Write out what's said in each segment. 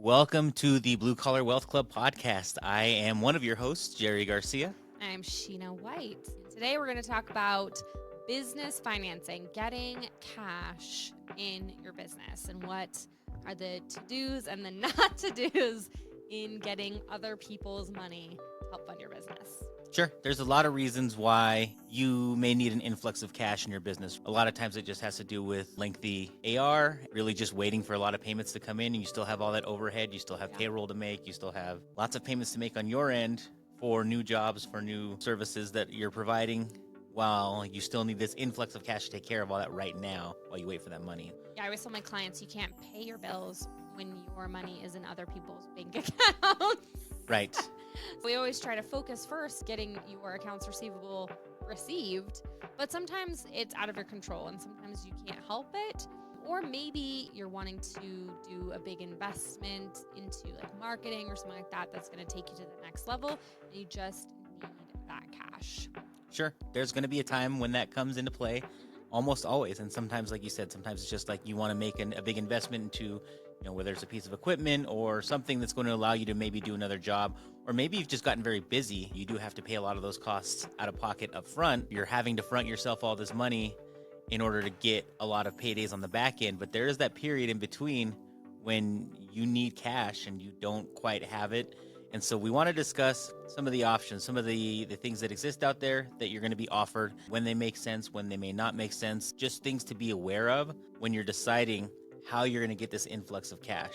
Welcome to the Blue Collar Wealth Club podcast. I am one of your hosts, Jerry Garcia. I'm Sheena White. Today we're going to talk about business financing, getting cash in your business, and what are the to-dos and the not to-dos in getting other people's money to help fund your business. Sure, there's a lot of reasons why you may need an influx of cash in your business. A lot of times it just has to do with lengthy AR, really just waiting for a lot of payments to come in, and you still have all that overhead, you still have payroll to make, you still have lots of payments to make on your end for new jobs, for new services that you're providing, while you still need this influx of cash to take care of all that right now while you wait for that money. Yeah, I always tell my clients you can't pay your bills when your money is in other people's bank accounts. Right. We always try to focus first getting your accounts receivable received, but sometimes it's out of your control and sometimes you can't help it. Or maybe you're wanting to do a big investment into like marketing or something like that that's going to take you to the next level, and you just need that cash. Sure, there's going to be a time when that comes into play, almost always. And sometimes, like you said, sometimes it's just like you want to make a big investment into, whether it's a piece of equipment or something that's going to allow you to maybe do another job, or maybe you've just gotten very busy. You do have to pay a lot of those costs out of pocket up front. You're having to front yourself all this money in order to get a lot of paydays on the back end. But there is that period in between when you need cash and you don't quite have it. And so we want to discuss some of the options, some of the things that exist out there that you're going to be offered, when they make sense, when they may not make sense, just things to be aware of when you're deciding how you're going to get this influx of cash.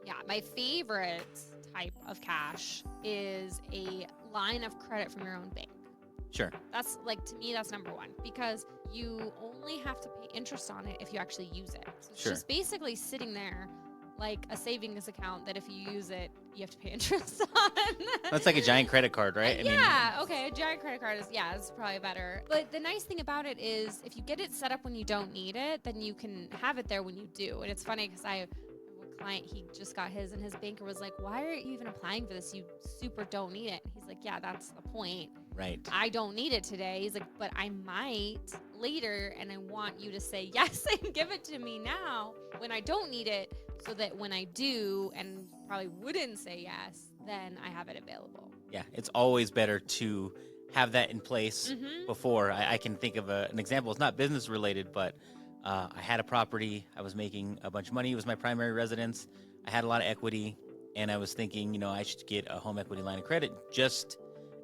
Yeah, my favorite type of cash is a line of credit from your own bank. Sure. That's to me, that's number one, because you only have to pay interest on it if you actually use it. So it's just basically sitting there like a savings account that if you use it, you have to pay interest on. That's like a giant credit card, right? Okay, a giant credit card is probably better. But the nice thing about it is if you get it set up when you don't need it, then you can have it there when you do. And it's funny because I have a client, he just got his, and his banker was like, why are you even applying for this? You super don't need it. He's like, yeah, that's the point. Right. I don't need it today. He's like, but I might later, and I want you to say yes and give it to me now when I don't need it, so that when I do and probably wouldn't say yes, then I have it available. Yeah, it's always better to have that in place before. I can think of an example. It's not business related, but I had a property. I was making a bunch of money. It was my primary residence. I had a lot of equity, and I was thinking, I should get a home equity line of credit just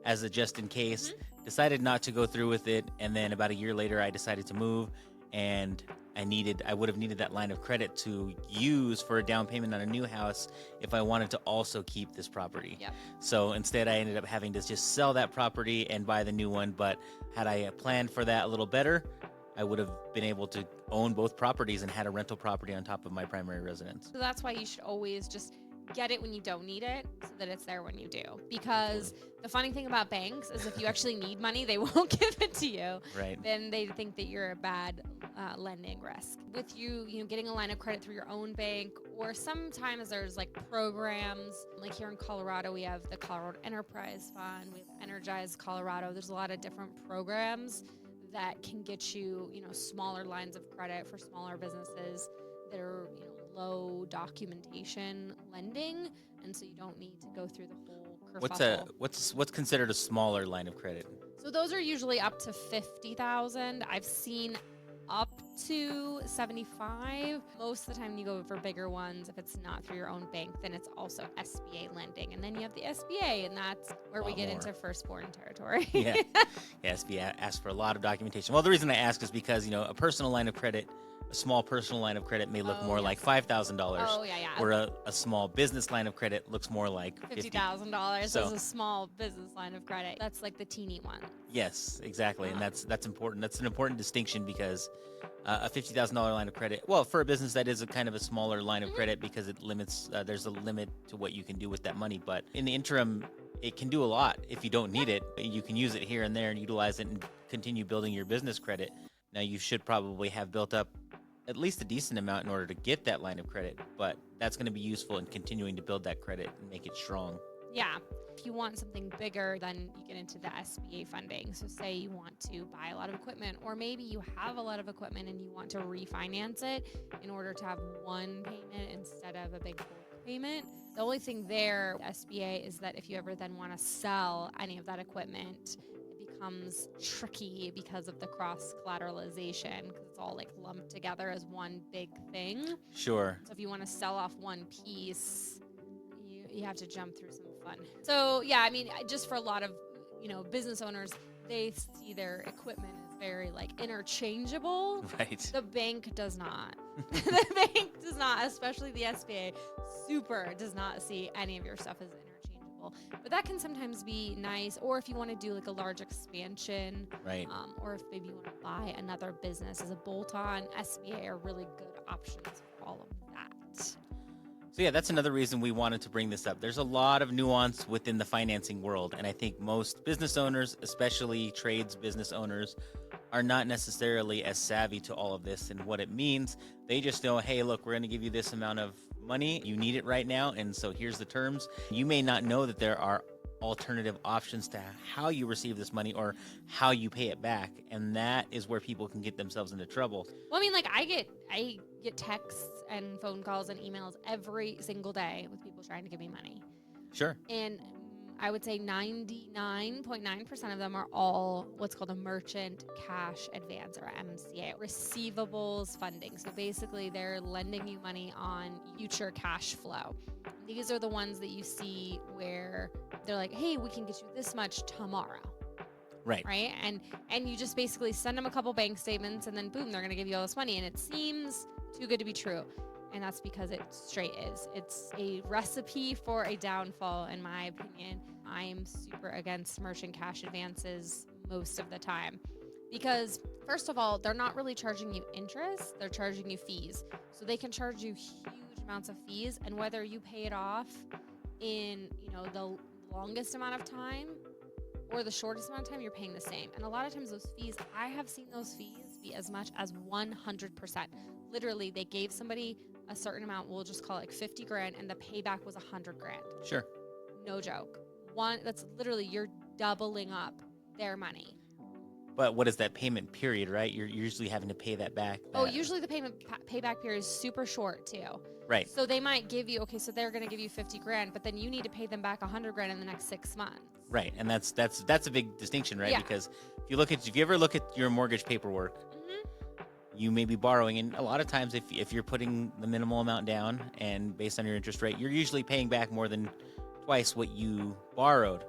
in case. Decided not to go through with it, and then about a year later, I decided to move, and I would have needed that line of credit to use for a down payment on a new house if I wanted to also keep this property. Yep. So instead, I ended up having to just sell that property and buy the new one. But had I planned for that a little better, I would have been able to own both properties and had a rental property on top of my primary residence. So that's why you should always just get it when you don't need it, so that it's there when you do. Because the funny thing about banks is if you actually need money, they won't give it to you. Right. Then they think that you're a bad lending risk. With you getting a line of credit through your own bank, or sometimes there's like programs, like here in Colorado, we have the Colorado Enterprise Fund, we have Energize Colorado. There's a lot of different programs that can get you, smaller lines of credit for smaller businesses that are, low documentation lending, and so you don't need to go through the whole kerfuffle. What's considered a smaller line of credit? So those are usually up to $50,000. I've seen up to $75,000. Most of the time you go for bigger ones. If it's not through your own bank, then it's also SBA lending, and then you have the SBA, and that's where we get into firstborn territory. Yeah, SBA asks for a lot of documentation. Well, the reason I ask is because a personal line of credit, a small personal line of credit may look more like $5,000. Oh, yeah. Where a small business line of credit looks more like $50,000 So- as a small business line of credit. That's like the teeny one. Yes, exactly. And that's important. That's an important distinction because a $50,000 line of credit, well, for a business, that is a kind of a smaller line of credit because it limits, there's a limit to what you can do with that money. But in the interim, it can do a lot. If you don't need it, you can use it here and there and utilize it and continue building your business credit. Now, you should probably have built up at least a decent amount in order to get that line of credit, but that's going to be useful in continuing to build that credit and make it strong. Yeah. If you want something bigger, then you get into the SBA funding. So say you want to buy a lot of equipment, or maybe you have a lot of equipment and you want to refinance it in order to have one payment instead of a big bulk payment. The only thing there, SBA, is that if you ever then want to sell any of that equipment, it becomes tricky because of the cross collateralization, because it's all like lumped together as one big thing. Sure. So if you want to sell off one piece, you have to jump through some fun. So yeah, I mean, just for a lot of, business owners, they see their equipment as very like interchangeable. Right. The bank does not. The bank does not, especially the SBA, does not see any of your stuff as interchangeable. But that can sometimes be nice, or if you want to do like a large expansion, Right. or if maybe you want to buy another business as a bolt-on, SBA are really good options for all of that. So yeah, that's another reason we wanted to bring this up. There's a lot of nuance within the financing world, and I think most business owners, especially trades business owners, are not necessarily as savvy to all of this and what it means. They just know, hey, look, we're going to give you this amount of money. You need it right now, and so here's the terms. You may not know that there are alternative options to how you receive this money or how you pay it back, and that is where people can get themselves into trouble. Well, I mean, like I get texts and phone calls and emails every single day with people trying to give me money. Sure. And I would say 99.9% of them are all what's called a merchant cash advance, or MCA, receivables funding. So basically, they're lending you money on future cash flow. These are the ones that you see where they're like, hey, we can get you this much tomorrow. Right. Right. And you just basically send them a couple bank statements, and then boom, they're going to give you all this money. And it seems too good to be true. And that's because it straight is. It's a recipe for a downfall, in my opinion. I'm super against merchant cash advances most of the time. Because first of all, they're not really charging you interest, they're charging you fees. So they can charge you huge amounts of fees, and whether you pay it off in, the longest amount of time or the shortest amount of time, you're paying the same. And a lot of times those fees, I have seen those fees be as much as 100%. Literally, they gave somebody a certain amount, we'll just call it like 50 grand, and the payback was 100 grand. Sure. No joke. That's literally, you're doubling up their money. But what is that payment period, right? You're usually having to pay that back. Usually the payback period is super short too. Right. So they might give you, so they're going to give you 50 grand, but then you need to pay them back 100 grand in the next 6 months. Right. And that's a big distinction, right? Yeah. Because if you ever look at your mortgage paperwork, you may be borrowing, and a lot of times if you're putting the minimal amount down and based on your interest rate, you're usually paying back more than twice what you borrowed.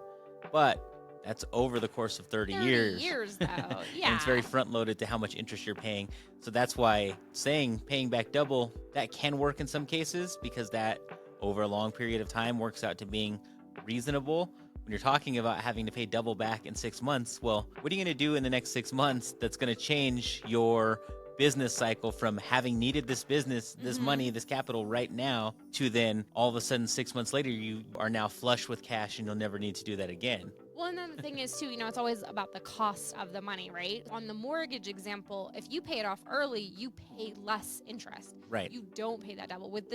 But that's over the course of 30 years. 30 years, though. Yeah. And it's very front-loaded to how much interest you're paying. So that's why saying paying back double, that can work in some cases, because that over a long period of time works out to being reasonable. When you're talking about having to pay double back in 6 months, well, what are you going to do in the next 6 months that's going to change your business cycle from having needed this business, this money, this capital right now, to then all of a sudden 6 months later, you are now flush with cash and you'll never need to do that again? Well, and then the thing is too, it's always about the cost of the money, right? On the mortgage example, if you pay it off early, you pay less interest. Right. You don't pay that double. With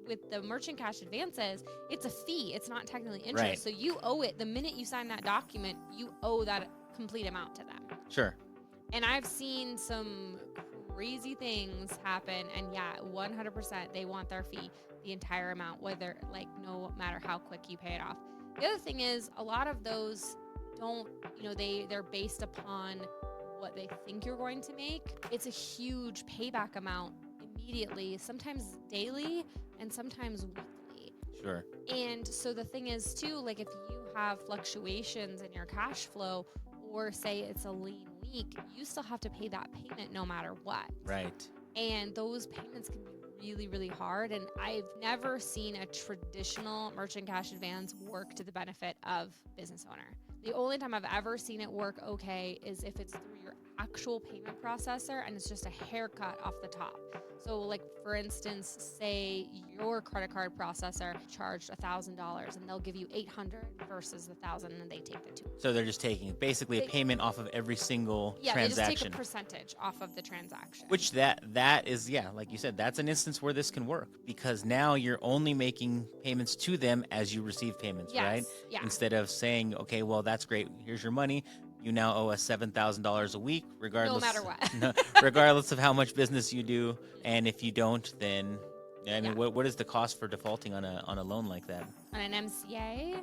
with the merchant cash advances, it's a fee. It's not technically interest. Right. So you owe it the minute you sign that document. You owe that complete amount to them. Sure. And I've seen some crazy things happen, and yeah, 100% they want their fee, the entire amount, whether no matter how quick you pay it off. The other thing is, a lot of those don't, they're based upon what they think you're going to make. It's a huge payback amount immediately, sometimes daily and sometimes weekly. Sure. And so the thing is too, if you have fluctuations in your cash flow, or say it's a lean week, you still have to pay that payment no matter what. Right. And those payments can be really, really hard. And I've never seen a traditional merchant cash advance work to the benefit of business owner. The only time I've ever seen it work okay is if it's through your actual payment processor and it's just a haircut off the top. So for instance, say your credit card processor charged $1,000 and they'll give you $800 versus $1,000, and they take the $200. So they're just taking basically a payment off of every single transaction. They just take a percentage off of the transaction. Which that is, like you said, that's an instance where this can work, because now you're only making payments to them as you receive payments, right? Yeah. Instead of saying, okay, well, that's great, here's your money. You now owe us $7,000 a week, regardless. No matter what. Regardless of how much business you do. And if you don't, then Yeah, I Yeah. mean, what is the cost for defaulting on a loan like that? On an MCA,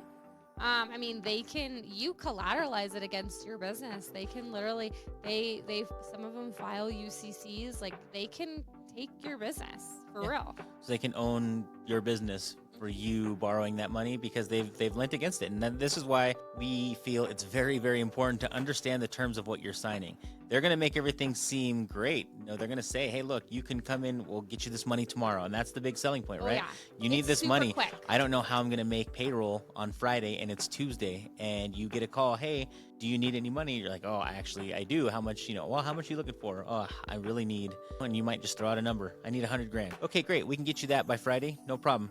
I mean, you collateralize it against your business. They can literally, some of them file UCCs. Like, they can take your business for Yeah. real. So they can own your business for you borrowing that money because they've lent against it. And then this is why we feel it's very, very important to understand the terms of what you're signing. They're going to make everything seem great. They're going to say, hey, look, you can come in, we'll get you this money tomorrow. And that's the big selling point, Oh, right? yeah. You need It's this super money. quick. I don't know how I'm going to make payroll on Friday and it's Tuesday. And you get a call, hey, do you need any money? You're like, oh, actually, I do. How much, well, how much are you looking for? Oh, I really need, and you might just throw out a number. I need 100 grand. Okay, great. We can get you that by Friday. No problem.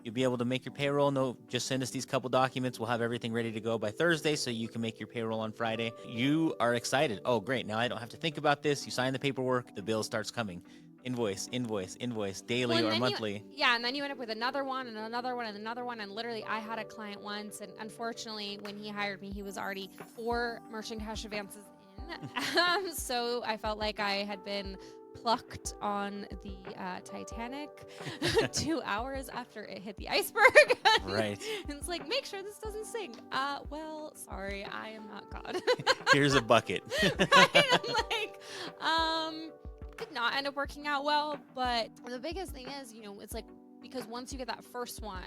You'll be able to make your payroll. No, just send us these couple documents. We'll have everything ready to go by Thursday so you can make your payroll on Friday. You are excited. Oh, great. Now I don't have to think about this. You sign the paperwork. The bill starts coming. Invoice, daily Well, or and monthly. and then you end up with another one and another one and another one. And literally, I had a client once, and unfortunately, when he hired me, he was already 4 merchant cash advances in. So I felt like I had been plucked on the Titanic 2 hours after it hit the iceberg. Right. And it's like, make sure this doesn't sink. Well, sorry, I am not God. Here's a bucket. Right? I'm like, did not end up working out well. But the biggest thing is, it's like, because once you get that first one,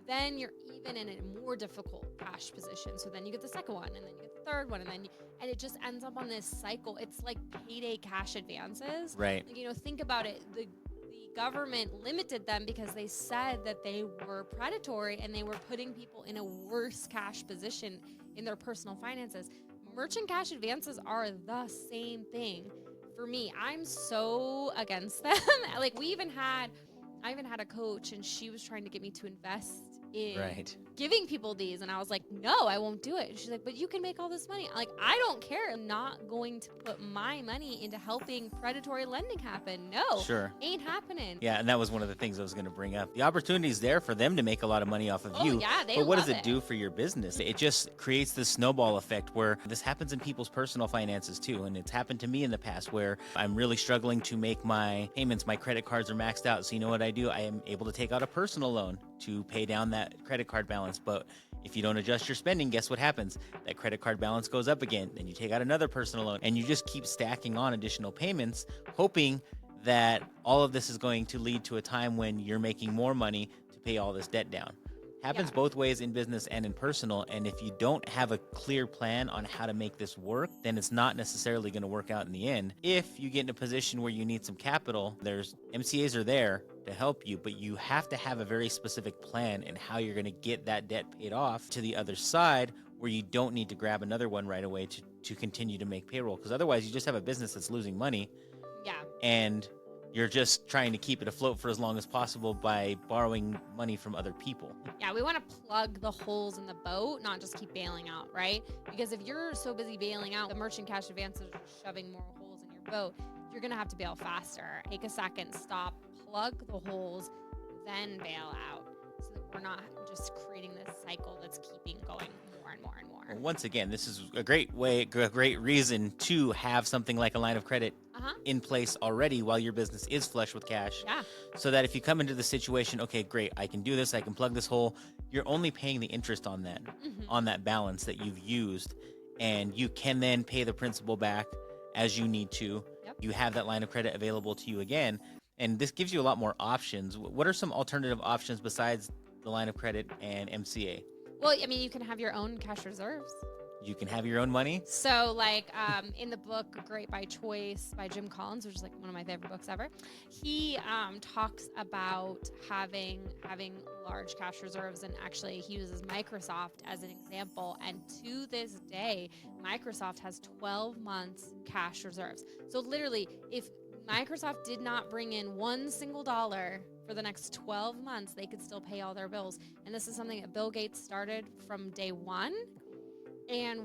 then you're even in a more difficult cash position. So then you get the second one, and then you get the third one, and it just ends up on this cycle. It's like payday cash advances. Right. Like, think about it. The government limited them because they said that they were predatory and they were putting people in a worse cash position in their personal finances. Merchant cash advances are the same thing. For me, I'm so against them. Like, I even had a coach, and she was trying to get me to invest in giving people these, and I was like, no, I won't do it. And she's like, but you can make all this money. I'm like, I don't care. I'm not going to put my money into helping predatory lending happen. No, Sure. Ain't happening. Yeah, and that was one of the things I was going to bring up. The opportunity is there for them to make a lot of money off of you. Yeah, but what does it do for your business? It just creates this snowball effect where this happens in people's personal finances too. And it's happened to me in the past where I'm really struggling to make my payments. My credit cards are maxed out. So you know what I do? I am able to take out a personal loan to pay down that credit card balance. But if you don't adjust your spending, guess what happens? That credit card balance goes up again. Then you take out another personal loan and you just keep stacking on additional payments, hoping that all of this is going to lead to a time when you're making more money to pay all this debt down. Happens both ways in business and in personal. And if you don't have a clear plan on how to make this work, then it's not necessarily going to work out in the end. If you get in a position where you need some capital, there's MCAs are there to help you, but you have to have a very specific plan in how you're going to get that debt paid off to the other side, where you don't need to grab another one right away to continue to make payroll. Because otherwise you just have a business that's losing money. Yeah. And you're just trying to keep it afloat for as long as possible by borrowing money from other people. Yeah, we want to plug the holes in the boat, not just keep bailing out, right? Because if you're so busy bailing out, the merchant cash advances are shoving more holes in your boat. You're going to have to bail faster. Take a second, stop, plug the holes, then bail out, so that we're not just creating this cycle that's keeping going more and more and more. Well, once again, this is a great reason to have something like a line of credit in place already while your business is flush with cash. Yeah. So that if you come into the situation, okay, great, I can do this, I can plug this hole, you're only paying the interest on that, on that balance that you've used, and you can then pay the principal back as you need to. Yep. You have that line of credit available to you again, and this gives you a lot more options. What are some alternative options besides the line of credit and MCA? Well, I mean, you can have your own cash reserves. You can have your own money. So, like, in the book Great by Choice by Jim Collins, which is like one of my favorite books ever, he talks about having large cash reserves, and actually he uses Microsoft as an example. And to this day, Microsoft has 12 months cash reserves. So literally, if Microsoft did not bring in one single dollar for the next 12 months, they could still pay all their bills. And this is something that Bill Gates started from day one. And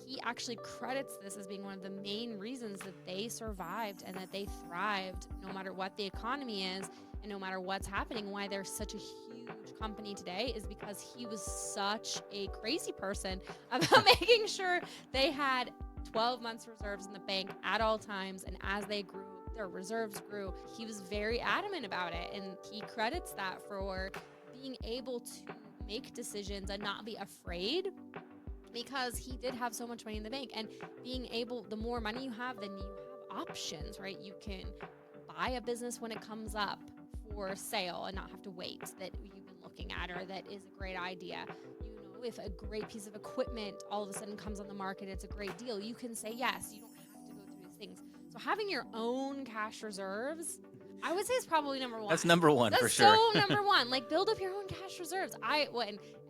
he actually credits this as being one of the main reasons that they survived and that they thrived no matter what the economy is and no matter what's happening. Why they're such a huge company today is because he was such a crazy person about making sure they had 12 months reserves in the bank at all times. And as they grew, their reserves grew. He was very adamant about it, and he credits that for being able to make decisions and not be afraid, because he did have so much money in the bank. And being able, the more money you have, then you have options, right? You can buy a business when it comes up for sale and not have to wait, that you've been looking at or that is a great idea. If a great piece of equipment all of a sudden comes on the market, it's a great deal, you can say yes. You don't have to go through these things. So having your own cash reserves, I would say, is probably number one. That's number one for That's sure. so number one. Like, build up your own cash reserves.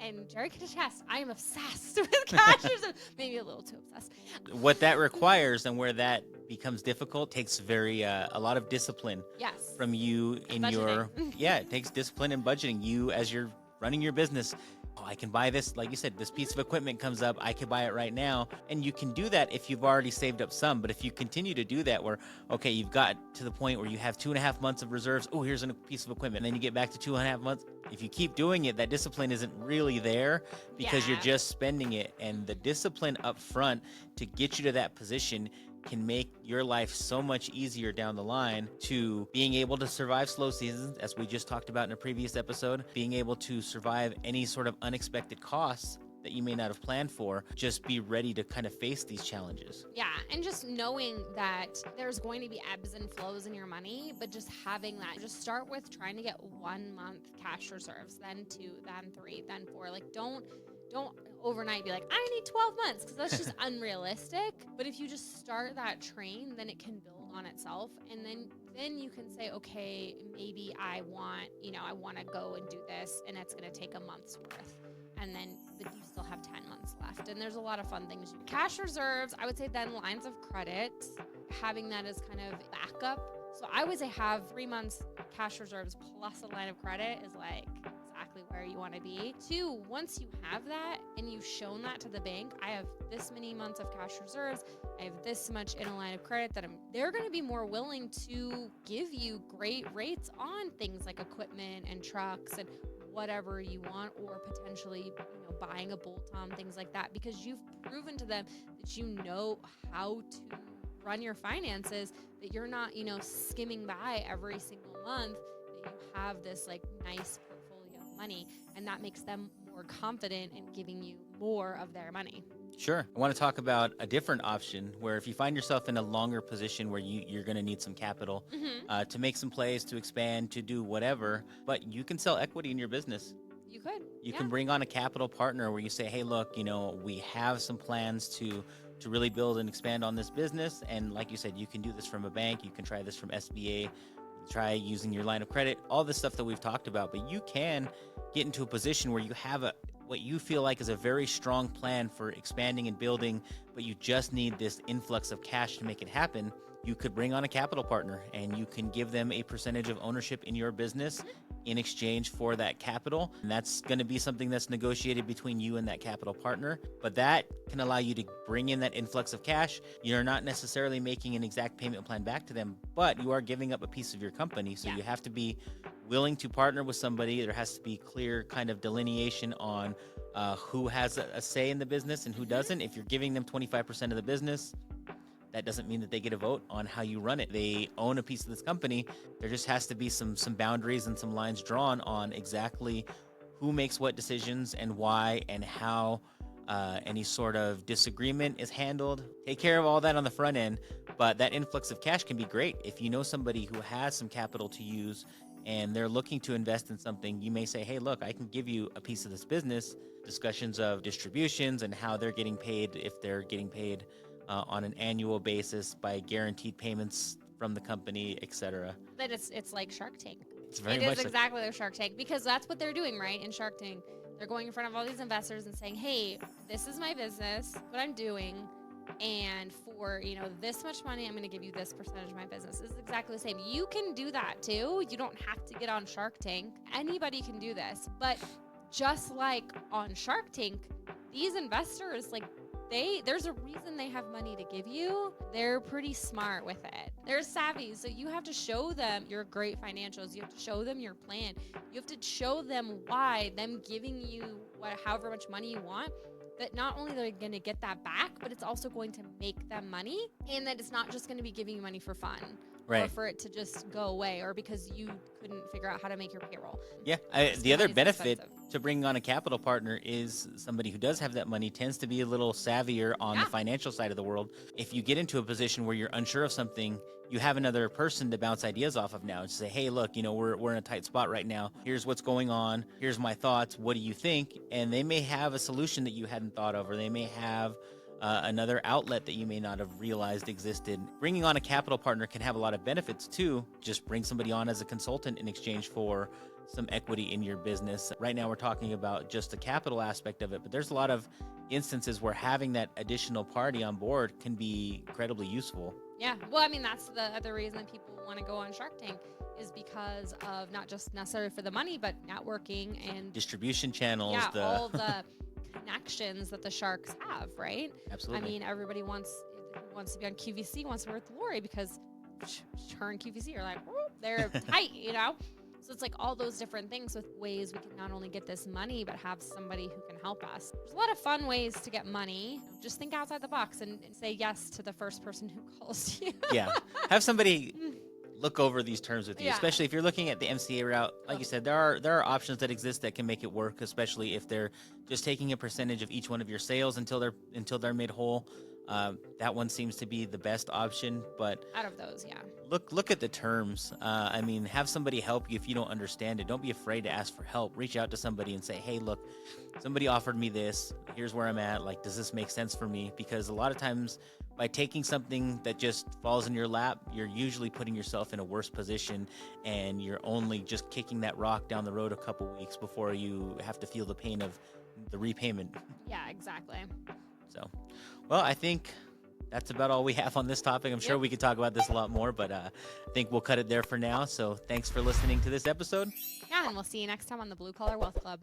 And Jerry can attest, I am obsessed with cash reserves. Maybe a little too obsessed. What that requires and where that becomes difficult takes a lot of discipline Yes. from you in your, it takes discipline and budgeting. You, as you're running your business, I can buy this, like you said, this piece of equipment comes up, I can buy it right now. And you can do that if you've already saved up some. But if you continue to do that where, okay, you've got to the point where you have 2.5 months of reserves, oh, here's a piece of equipment, and then you get back to 2.5 months. If you keep doing it, that discipline isn't really there because you're just spending it. And the discipline up front to get you to that position can make your life so much easier down the line, to being able to survive slow seasons, as we just talked about in a previous episode, being able to survive any sort of unexpected costs that you may not have planned for. Just be ready to kind of face these challenges. Yeah, and just knowing that there's going to be ebbs and flows in your money, but just having that, just start with trying to get 1 month cash reserves, then 2, then 3, then 4. Like, don't overnight be like, I need 12 months, because that's just unrealistic. But if you just start that train, then it can build on itself. And then you can say, okay, maybe I want to go and do this, and it's going to take a month's worth. But you still have 10 months left. And there's a lot of fun things. Cash reserves, I would say, then lines of credit, having that as kind of backup. So I would say have 3 months cash reserves plus a line of credit is like exactly where you want to be. 2, once you have that and you've shown that to the bank, I have this many months of cash reserves, I have this much in a line of credit, they're going to be more willing to give you great rates on things like equipment and trucks and whatever you want, or potentially, buying a bolt-on, things like that, because you've proven to them that you know how to run your finances, that you're not, skimming by every single month, that you have this like nice portfolio of money, and that makes them more confident in giving you more of their money. Sure. I want to talk about a different option where if you find yourself in a longer position where you're going to need some capital to make some plays, to expand, to do whatever, but you can sell equity in your business. You could. You can bring on a capital partner where you say, hey, look, we have some plans to really build and expand on this business. And like you said, you can do this from a bank. You can try this from SBA, try using your line of credit, all this stuff that we've talked about. But you can get into a position where you have what you feel like is a very strong plan for expanding and building, but you just need this influx of cash to make it happen. You could bring on a capital partner and you can give them a percentage of ownership in your business in exchange for that capital. And that's going to be something that's negotiated between you and that capital partner. But that can allow you to bring in that influx of cash. You're not necessarily making an exact payment plan back to them, but you are giving up a piece of your company. So you have to be willing to partner with somebody. There has to be clear kind of delineation on who has a say in the business and who doesn't. If you're giving them 25% of the business, that doesn't mean that they get a vote on how you run it. They own a piece of this company. There just has to be some boundaries and some lines drawn on exactly who makes what decisions and why, and how any sort of disagreement is handled. Take care of all that on the front end, but that influx of cash can be great. If you know somebody who has some capital to use and they're looking to invest in something, you may say, hey, look, I can give you a piece of this business. Discussions of distributions and how they're getting paid, if they're getting paid on an annual basis by guaranteed payments from the company, etc. That it's like Shark Tank. It's very It much is exactly like Shark Tank, because that's what they're doing, right? In Shark Tank, they're going in front of all these investors and saying, hey, this is my business, what I'm doing, and for this much money, I'm going to give you this percentage of my business. This is exactly the same. You can do that too. You don't have to get on Shark Tank. Anybody can do this. But just like on Shark Tank, these investors, there's a reason they have money to give you. They're pretty smart with it. They're savvy. So you have to show them your great financials. You have to show them your plan. You have to show them why them giving you however much money you want that not only they're going to get that back, but it's also going to make them money, and that it's not just going to be giving you money for fun or Right. for it to just go away or because you couldn't figure out how to make your payroll. Yeah. The Obviously, other money's benefit expensive. to bringing on a capital partner is somebody who does have that money tends to be a little savvier on the Yeah. financial side of the world. If you get into a position where you're unsure of something, you have another person to bounce ideas off of now and say, hey, look, we're in a tight spot right now. Here's what's going on. Here's my thoughts. What do you think? And they may have a solution that you hadn't thought of, or they may have another outlet that you may not have realized existed. Bringing on a capital partner can have a lot of benefits too. Just bring somebody on as a consultant in exchange for some equity in your business. Right now, we're talking about just the capital aspect of it, but there's a lot of instances where having that additional party on board can be incredibly useful. Yeah. Well, I mean, that's the other reason people want to go on Shark Tank is because of not just necessarily for the money, but networking and Distribution channels, yeah, all the connections that the sharks have, right? I absolutely. mean, everybody wants to be on QVC, wants to work with Lori because her and QVC are like, "Whoop," they're tight, you know? So it's like all those different things with ways we can not only get this money, but have somebody who can help us. There's a lot of fun ways to get money. Just think outside the box and say yes to the first person who calls you. Yeah. Have somebody look over these terms with you, Yeah. especially if you're looking at the MCA route. Like you said, there are options that exist that can make it work, especially if they're just taking a percentage of each one of your sales until they're made whole. That one seems to be the best option, but Out of those, yeah. look at the terms. I mean, have somebody help you if you don't understand it. Don't be afraid to ask for help. Reach out to somebody and say, hey, look, somebody offered me this. Here's where I'm at. Like, does this make sense for me? Because a lot of times by taking something that just falls in your lap, you're usually putting yourself in a worse position, and you're only just kicking that rock down the road a couple weeks before you have to feel the pain of the repayment. Yeah, exactly. So, well, I think that's about all we have on this topic. I'm sure Yep. we could talk about this a lot more, but I think we'll cut it there for now. So, thanks for listening to this episode. Yeah, and we'll see you next time on the Blue Collar Wealth Club.